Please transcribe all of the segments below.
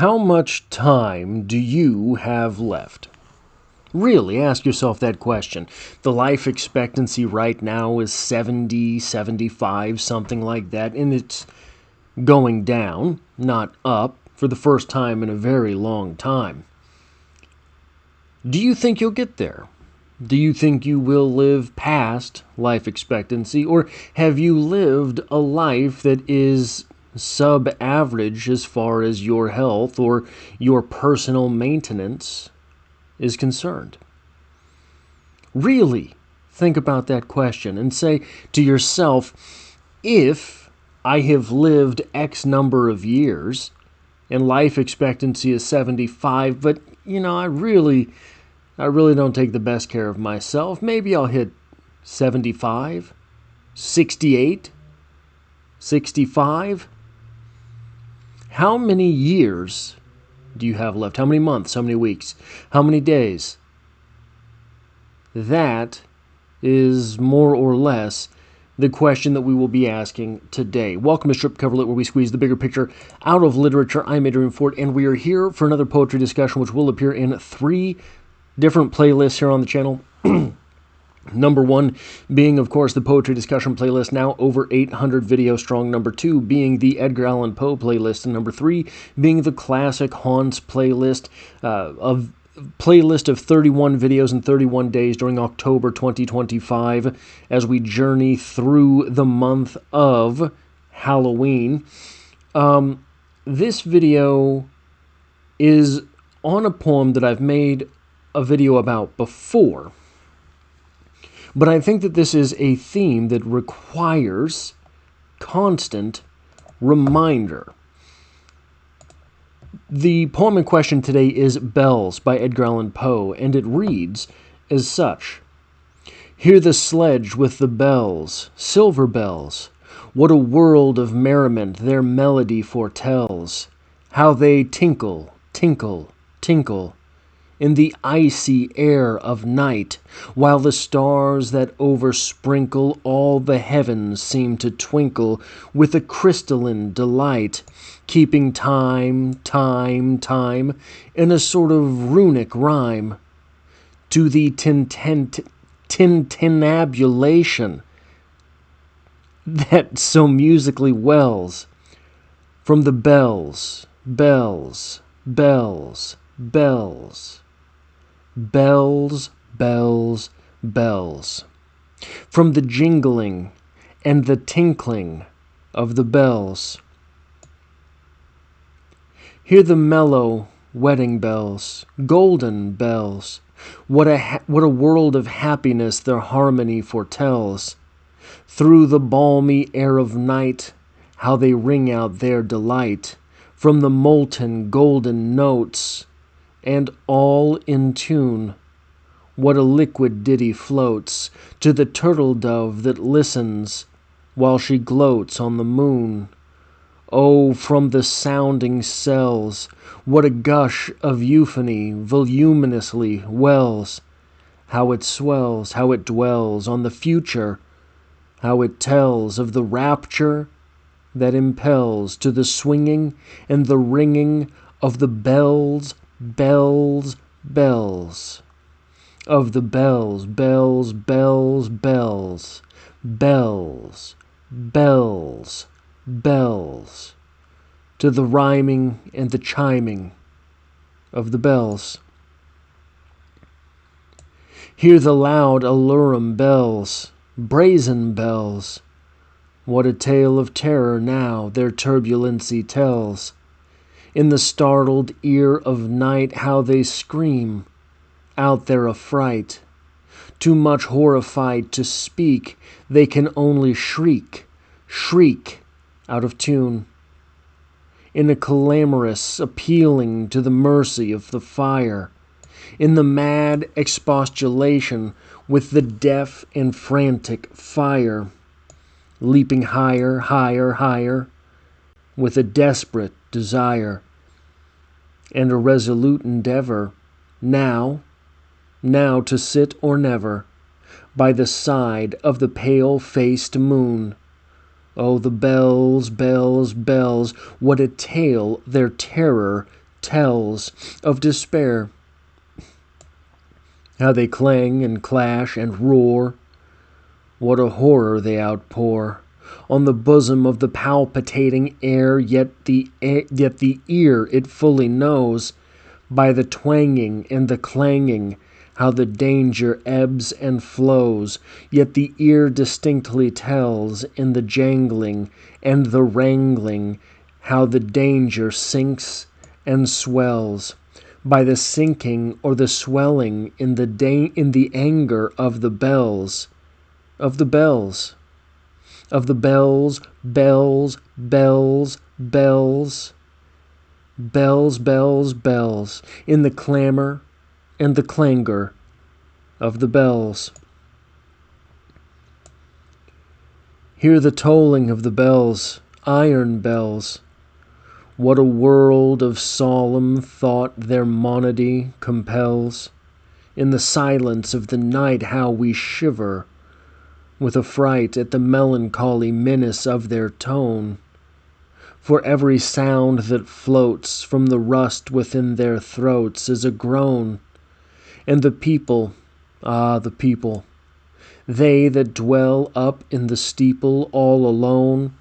How much time do you have left? Really, ask yourself that question. The life expectancy right now is 70, 75, something like that, and it's going down, not up, for the first time in a very long time. Do you think you'll get there? Do you think you will live past life expectancy, or have you lived a life that is sub-average as far as your health or your personal maintenance is concerned? Really think about that question and say to yourself, if I have lived X number of years and life expectancy is 75, but I really don't take the best care of myself, maybe I'll hit 75, 68, 65. How many years do you have left? How many months? How many weeks? How many days? That is more or less the question that we will be asking today. Welcome to Strip Cover Lit, where we squeeze the bigger picture out of literature. I'm Adrian Ford, and we are here for another poetry discussion, which will appear in 3 different playlists here on the channel. Number 1 being, of course, the poetry discussion playlist, now over 800 videos strong. Number 2 being the Edgar Allan Poe playlist. And number 3 being the Classic Haunts playlist, of 31 videos in 31 days during October 2025 as we journey through the month of Halloween. This video is on a poem that I've made a video about before. But I think that this is a theme that requires constant reminder. The poem in question today is Bells by Edgar Allan Poe, and it reads as such. Hear the sledge with the bells, silver bells. What a world of merriment their melody foretells. How they tinkle, tinkle, tinkle in the icy air of night, while the stars that oversprinkle all the heavens seem to twinkle with a crystalline delight, keeping time, time, time, in a sort of runic rhyme, to the tintinnabulation that so musically wells from the bells, bells, bells, bells. Bells, bells, bells. From the jingling and the tinkling of the bells. Hear the mellow wedding bells, golden bells. What a world of happiness their harmony foretells. Through the balmy air of night, how they ring out their delight. From the molten golden notes, and all in tune, what a liquid ditty floats to the turtle dove that listens while she gloats on the moon. Oh, from the sounding cells, what a gush of euphony voluminously wells, how it swells, how it dwells on the future, how it tells of the rapture that impels to the swinging and the ringing of the bells, bells, bells, of the bells, bells, bells, bells, bells, bells, bells, to the rhyming and the chiming of the bells. Hear the loud alarum bells, brazen bells. What a tale of terror now their turbulency tells. In the startled ear of night, how they scream out their affright. Too much horrified to speak, they can only shriek, shriek out of tune. In a clamorous appealing to the mercy of the fire. In the mad expostulation with the deaf and frantic fire. Leaping higher, higher, higher, with a desperate desire and a resolute endeavor, now to sit or never, by the side of the pale-faced moon. Oh, the bells, bells, bells, what a tale their terror tells of despair, how they clang and clash and roar. What a horror they outpour on the bosom of the palpitating air, yet the ear it fully knows by the twanging and the clanging how the danger ebbs and flows, yet the ear distinctly tells in the jangling and the wrangling how the danger sinks and swells by the sinking or the swelling in the anger of the bells, of the bells, of the bells, bells, bells, bells, bells, bells, bells, in the clamor and the clangor of the bells. Hear the tolling of the bells, iron bells. What a world of solemn thought their monody compels. In the silence of the night how we shiver with affright at the melancholy menace of their tone. For every sound that floats from the rust within their throats is a groan. And the people, the people, they that dwell up in the steeple all alone,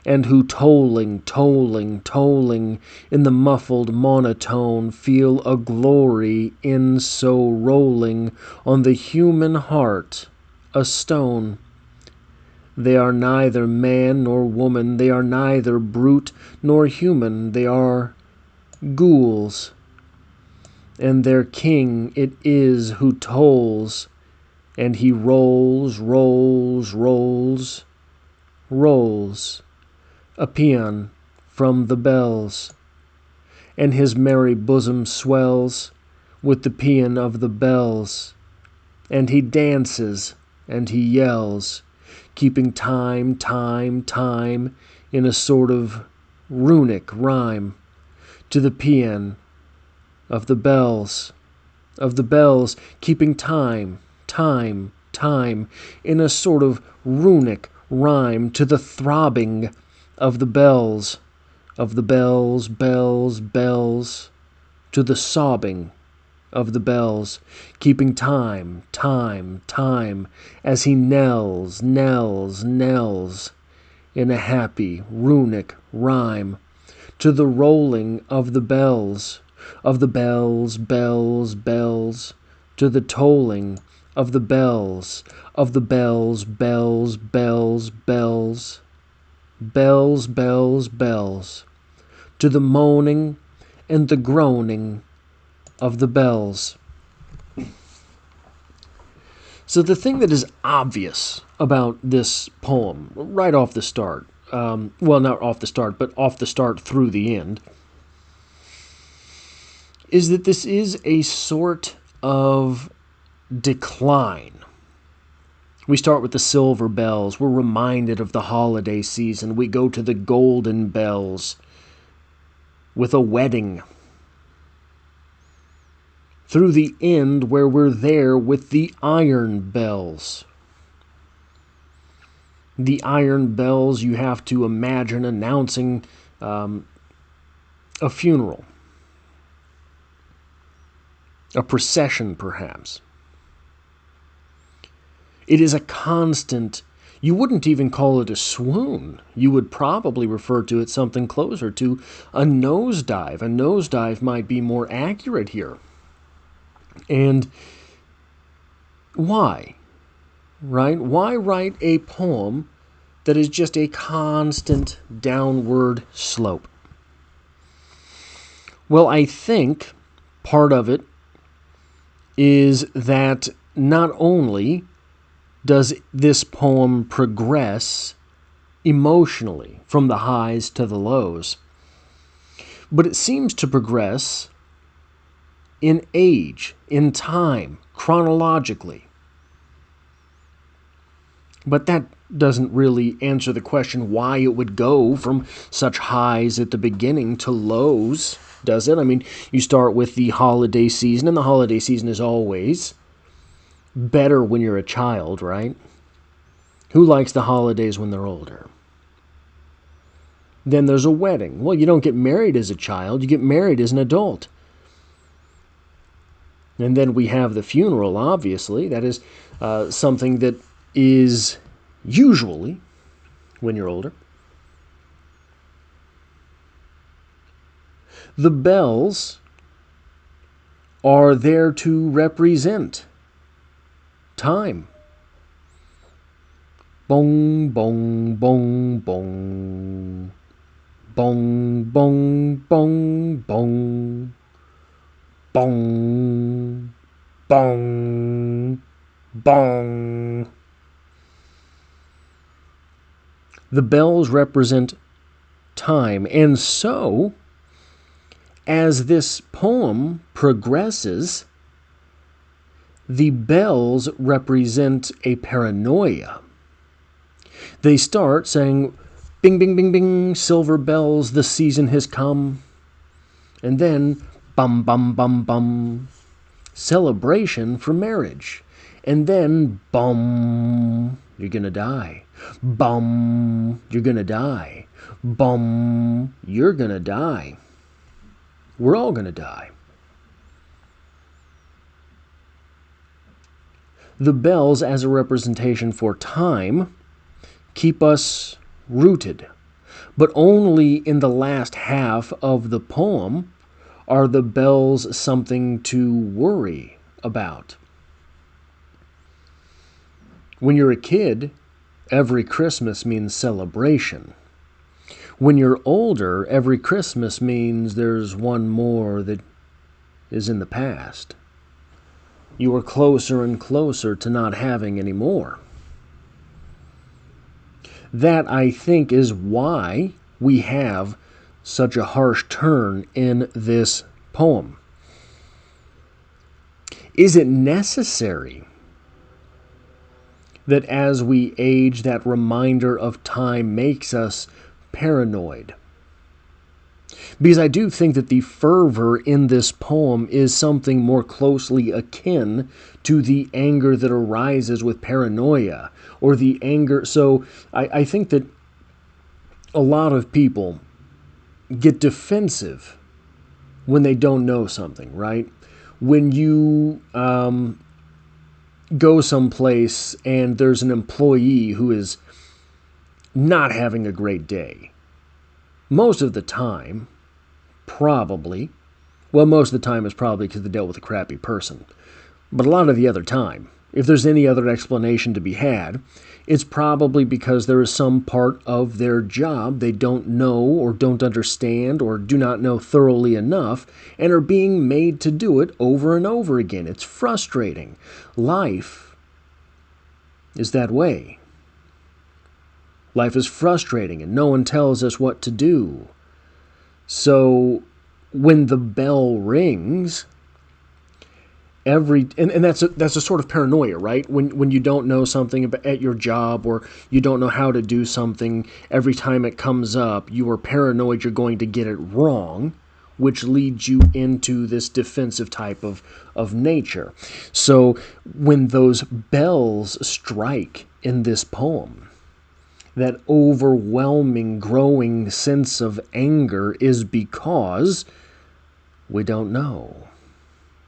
and who tolling, tolling, tolling in the muffled monotone feel a glory in so rolling on the human heart a stone. They are neither man nor woman, they are neither brute nor human, they are ghouls. And their king it is who tolls, and he rolls, rolls, rolls, rolls a paean from the bells, and his merry bosom swells with the paean of the bells, and he dances and he yells, keeping time, time, time in a sort of runic rhyme to the paean of the bells, keeping time, time, time in a sort of runic rhyme to the throbbing of the bells, bells, bells, to the sobbing of the bells, keeping time, time, time, as he knells, knells, knells, in a happy runic rhyme, to the rolling of the bells, bells, bells, to the tolling of the bells, bells, bells, bells, bells, bells, bells, to the moaning and the groaning of the bells. So the thing that is obvious about this poem, right off the start, well, not off the start, but off the start through the end, is that this is a sort of decline. We start with the silver bells. We're reminded of the holiday season. We go to the golden bells with a wedding. Through the end where we're there with the iron bells. The iron bells you have to imagine announcing a funeral. A procession, perhaps. It is a constant, you wouldn't even call it a swoon. You would probably refer to it something closer to a nosedive. A nosedive might be more accurate here. And why? Right? Why write a poem that is just a constant downward slope? Well, I think part of it is that not only does this poem progress emotionally from the highs to the lows, but it seems to progress in age, in time, chronologically. But that doesn't really answer the question why it would go from such highs at the beginning to lows, does it? I mean, you start with the holiday season, and the holiday season is always better when you're a child, right? Who likes the holidays when they're older? Then there's a wedding. Well, you don't get married as a child, you get married as an adult. And then we have the funeral, obviously. That is something that is usually when you're older. The bells are there to represent time. Bong, bong, bong, bong. Bong, bong, bong, bong. Bong, bong, bong. The bells represent time, and so, as this poem progresses, the bells represent a paranoia. They start saying, bing, bing, bing, bing, silver bells, the season has come. And then, bum, bum, bum, bum, celebration for marriage. And then, bum, you're gonna die. Bum, you're gonna die. Bum, you're gonna die. We're all gonna die. The bells, as a representation for time, keep us rooted. But only in the last half of the poem are the bells something to worry about. When you're a kid, every Christmas means celebration. When you're older, every Christmas means there's one more that is in the past. You are closer and closer to not having any more. That, I think, is why we have such a harsh turn in this poem. Is it necessary that as we age, that reminder of time makes us paranoid? Because I do think that the fervor in this poem is something more closely akin to the anger that arises with paranoia, or the anger. So I think that a lot of people get defensive when they don't know something, right? When you go someplace and there's an employee who is not having a great day, most of the time, most of the time is probably because they dealt with a crappy person. But a lot of the other time, if there's any other explanation to be had, it's probably because there is some part of their job they don't know or don't understand or do not know thoroughly enough and are being made to do it over and over again. It's frustrating. Life is that way. Life is frustrating and no one tells us what to do. So when the bell rings, and that's a sort of paranoia, right? When you don't know something at your job or you don't know how to do something, every time it comes up, you are paranoid you're going to get it wrong, which leads you into this defensive type of nature. So when those bells strike in this poem, that overwhelming, growing sense of anger is because we don't know.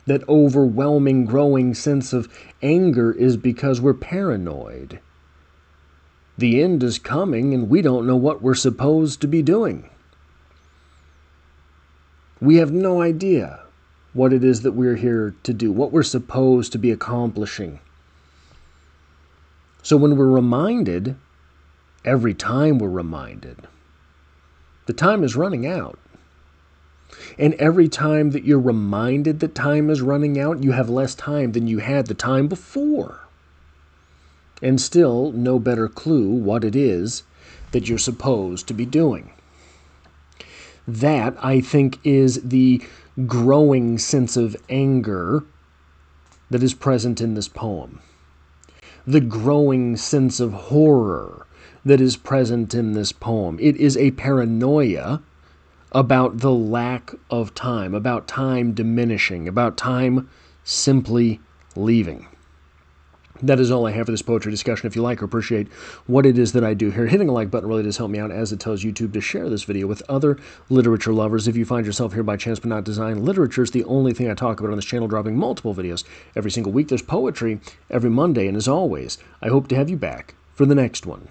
That overwhelming, growing sense of anger is because we're paranoid. The end is coming and we don't know what we're supposed to be doing. We have no idea what it is that we're here to do, what we're supposed to be accomplishing. So when we're reminded, every time we're reminded, the time is running out. And every time that you're reminded that time is running out, you have less time than you had the time before. And still no better clue what it is that you're supposed to be doing. That, I think, is the growing sense of anger that is present in this poem. The growing sense of horror that is present in this poem. It is a paranoia about the lack of time, about time diminishing, about time simply leaving. That is all I have for this poetry discussion. If you like or appreciate what it is that I do here, hitting a like button really does help me out, as it tells YouTube to share this video with other literature lovers. If you find yourself here by chance but not design, literature is the only thing I talk about on this channel, dropping multiple videos every single week. There's poetry every Monday, and as always, I hope to have you back for the next one.